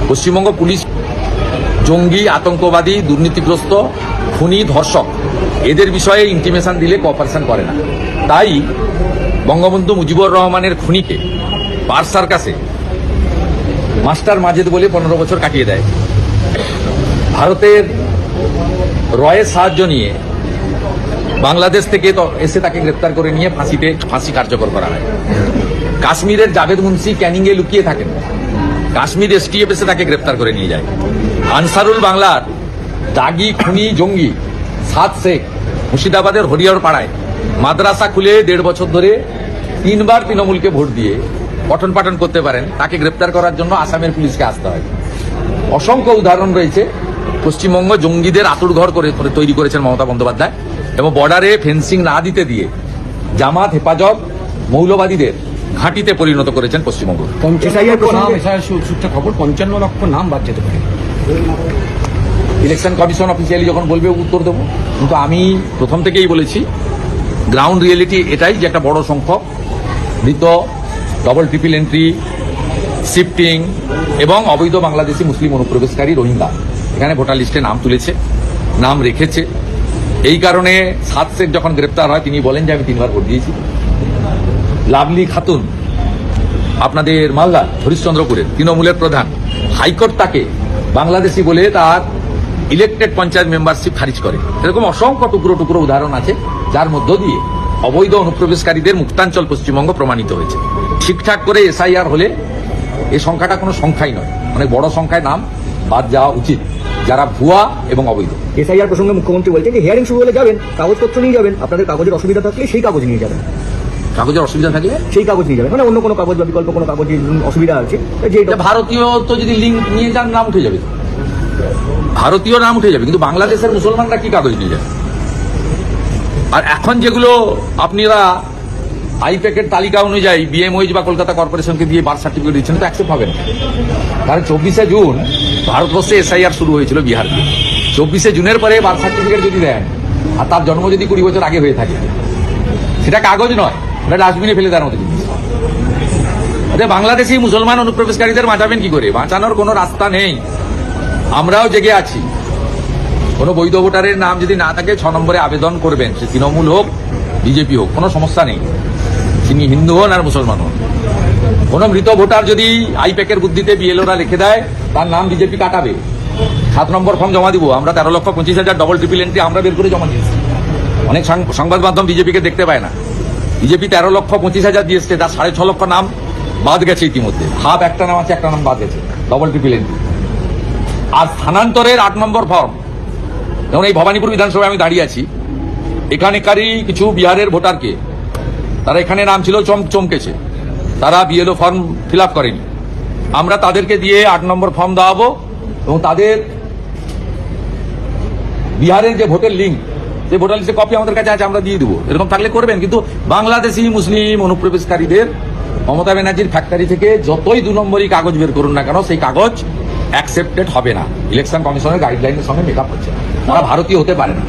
Paschimbanga police জঙ্গি, আতঙ্কবাদী, দুর্নীতিগ্রস্ত, খুনি, ধর্ষক এদের বিষয়ে ইন্টিমেশন দিলে কোঅপারেশন করে না। তাই বঙ্গবন্ধু মুজিবুর রহমানের খুনিকে পার্ক সার্কাসে মাস্টার মাজেদ বলে 15 বছর কাটিয়ে দেয়। ভারতের রয়ের সাহায্য নিয়ে বাংলাদেশ থেকে এসে তাকে গ্রেপ্তার করে নিয়ে ফাঁসি কার্যকর করা হয়। কাশ্মীরের জাভেদ মুন্সি ক্যানিংয়ে লুকিয়ে থাকেন, কাশ্মীর এসটিএফ এসে তাকে গ্রেপ্তার করে নিয়ে যায়। আনসারুল বাংলার দাগি খুনি জঙ্গি সাদ শেখ মুর্শিদাবাদের হরিহর পাড়ায় মাদ্রাসা খুলে 1.5 বছর ধরে 3 বার তৃণমূলকে ভোট দিয়ে পঠন পাঠন করতে পারেন, তাকে গ্রেপ্তার করার জন্য আসামের পুলিশকে আসতে হয়। অসংখ্য উদাহরণ রয়েছে। পশ্চিমবঙ্গ জঙ্গিদের আঁতুড়ঘর করে তৈরি করেছেন মমতা বন্দ্যোপাধ্যায় এবং বর্ডারে ফেন্সিং না দিতে দিয়ে জামাত, হেফাজত, মৌলবাদীদের ঘাঁটিতে পরিণত করেছেন পশ্চিমবঙ্গ। 55 লক্ষ নাম বাদ যেতে পারে। ইলেকশন কমিশন অফিসিয়ালি যখন বলবে উত্তর দেবো, কিন্তু আমি প্রথম থেকেই বলেছি গ্রাউন্ড রিয়েলিটি এটাই যে একটা বড় সংখ্যক মৃত, ডবল ট্রিপল এন্ট্রি, শিফটিং এবং অবৈধ বাংলাদেশি মুসলিম অনুপ্রবেশকারী রোহিঙ্গা এখানে ভোটার লিস্টে নাম তুলেছে, নাম রেখেছে। এই কারণে সাদ শেখ যখন গ্রেপ্তার হয় তিনি বলেন যে আমি 3 বার ভোট দিয়েছি। লাভলি খাতুন আপনাদের মালদা হরিশ্চন্দ্রপুরের তৃণমূলের প্রধান, হাইকোর্ট তাকে বাংলাদেশি বলে তার ইলেকটেড পঞ্চায়েত মেম্বারশিপ খারিজ করে। এরকম অসংখ্য টুকরো টুকরো উদাহরণ আছে যার মধ্য দিয়ে অবৈধ অনুপ্রবেশকারীদের মুক্তাঞ্চল পশ্চিমবঙ্গ প্রমাণিত হয়েছে। ঠিকঠাক করে এসআইআর হলে এই সংখ্যাটা কোনো সংখ্যাই নয়, অনেক বড় সংখ্যায় নাম বাদ যাওয়া উচিত যারা ভুয়া এবং অবৈধ। এসআইআর প্রসঙ্গে মুখ্যমন্ত্রী বলছেন যে হিয়ারিং শুরু হলে যাবেন, কাগজপত্র নিয়ে যাবেন, আপনাদের কাগজের অসুবিধা থাকলে সেই কাগজ নিয়ে যাবেন। কাগজের অসুবিধা থাকলে সেই কাগজ নিয়ে যাবেন, মানে অন্য কোনো কাগজ বা বিকল্প কোনো কাগজের অসুবিধা আছে যে ভারতীয় তো যদি লিঙ্ক নিয়ে যান নাম উঠে যাবে, ভারতীয় নাম উঠে যাবে, কিন্তু বাংলাদেশের মুসলমানরা কি কাগজ নিয়ে যাবে? আর এখন যেগুলো আপনারা আইপ্যাকের তালিকা অনুযায়ী বিএমওইচ বা কলকাতা কর্পোরেশনকে দিয়ে বার্থ সার্টিফিকেট দিচ্ছেন, তো অ্যাকসেপ্ট হবে না। কারণ 24শে জুন ভারতবর্ষে এসআইআর শুরু হয়েছিল বিহার দিয়ে। 24শে জুনের পরে বার্থ সার্টিফিকেট যদি দেন আর তার জন্ম যদি 20 বছর আগে হয়ে থাকে, সেটা কাগজ নয়, ওটা ডাস্টবিনে ফেলে দেওয়ার মতো জিনিস। বাংলাদেশি মুসলমান অনুপ্রবেশকারীদের বাঁচাবেন কি করে? বাঁচানোর কোনো রাস্তা নেই। আমরাও জেগে আছি। কোনো বৈধ ভোটারের নাম যদি না থাকে 6 নম্বরে আবেদন করবেন, সে তৃণমূল হোক, বিজেপি হোক, কোনো সমস্যা নেই। তিনি হিন্দু হন আর মুসলমান হন। কোন মৃত ভোটার যদি আইপ্যাকের বুদ্ধিতে বিএলওরা লিখে দেয় তার নাম বিজেপি কাটাবে, 7 নম্বর ফর্ম জমা দিব। আমরা 13,25,000 ডবল ট্রিপল এন্ট্রি আমরা বের করে জমা দিয়েছি। অনেক সংবাদ মাধ্যম বিজেপিকে দেখতে পায় না। বিজেপি 13,25,000 দিয়েছে, তার 6.5 লক্ষ নাম বাদ গেছে ইতিমধ্যে। হাফ একটা নাম আছে, একটা নাম বাদ গেছে ডবল ট্রিপল এন্ট্রি। আর স্থানান্তরের 8 নম্বর ফর্ম, যেমন এই ভবানীপুর বিধানসভায় আমি দাঁড়িয়ে আছি, এখানকারই কিছু বিহারের ভোটারকে তারা এখানে নাম ছিল চমকেছে, তারা বিএলও ফর্ম ফিল আপ করেনি। আমরা তাদেরকে দিয়ে 8 নম্বর ফর্ম দেওয়াবো এবং তাদের বিহারের যে ভোটের লিঙ্ক, যে ভোটার লিস্টের কপি আমাদের কাছে আছে, আমরা দিয়ে দেবো। এরকম থাকলে করবেন। কিন্তু বাংলাদেশি মুসলিম অনুপ্রবেশকারীদের মমতা ব্যানার্জির ফ্যাক্টরি থেকে যতই 2 নম্বরই কাগজ বের করুন না কেন, সেই কাগজ অ্যাকসেপ্টেড হবে না। ইলেকশন কমিশনের গাইডলাইনের সঙ্গে মেকআপ হচ্ছে, তারা ভারতীয় হতে পারে না।